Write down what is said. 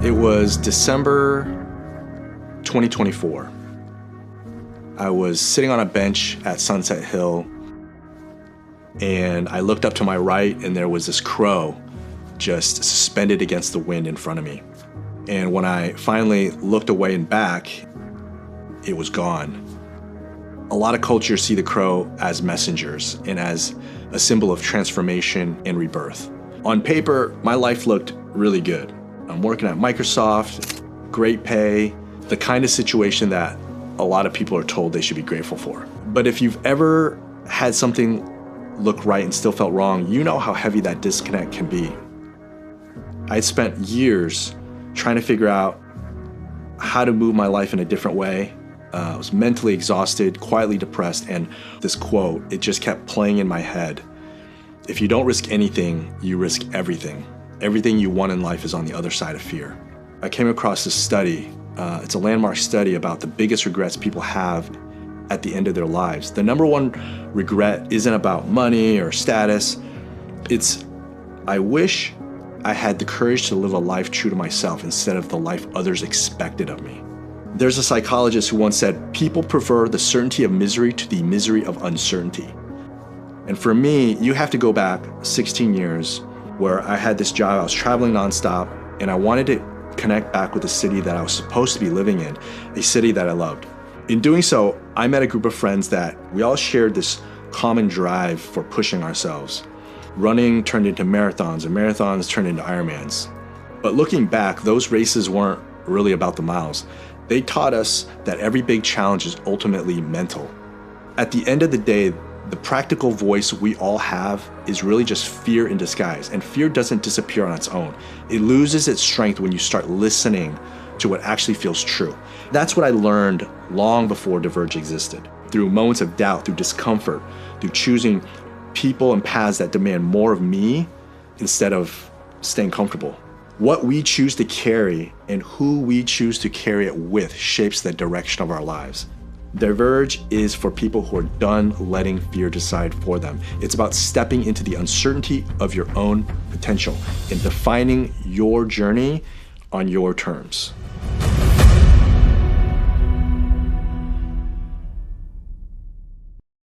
It was December 2024. I was sitting on a bench at Sunset Hill, and I looked up to my right, and there was this crow just suspended against the wind in front of me. And when I finally looked away and back, it was gone. A lot of cultures see the crow as messengers and as a symbol of transformation and rebirth. On paper, my life looked really good. I'm working at Microsoft, great pay, the kind of situation that a lot of people are told they should be grateful for. But if you've ever had something look right and still felt wrong, you know how heavy that disconnect can be. I'd spent years trying to figure out how to move my life in a different way. I was mentally exhausted, quietly depressed, and this quote, it just kept playing in my head. If you don't risk anything, you risk everything. Everything you want in life is on the other side of fear. I came across this study. It's a landmark study about the biggest regrets people have at the end of their lives. The number one regret isn't about money or status. It's, I wish I had the courage to live a life true to myself instead of the life others expected of me. There's a psychologist who once said, people prefer the certainty of misery to the misery of uncertainty. And for me, you have to go back 16 years where I had this job, I was traveling nonstop, and I wanted to connect back with the city that I was supposed to be living in, a city that I loved. In doing so, I met a group of friends that we all shared this common drive for pushing ourselves. Running turned into marathons, and marathons turned into Ironmans. But looking back, those races weren't really about the miles. They taught us that every big challenge is ultimately mental. At the end of the day, the practical voice we all have is really just fear in disguise, and fear doesn't disappear on its own. It loses its strength when you start listening to what actually feels true. That's what I learned long before DVRGE existed. Through moments of doubt, through discomfort, through choosing people and paths that demand more of me instead of staying comfortable. What we choose to carry and who we choose to carry it with shapes the direction of our lives. DVRGE is for people who are done letting fear decide for them. It's about stepping into the uncertainty of your own potential and defining your journey on your terms.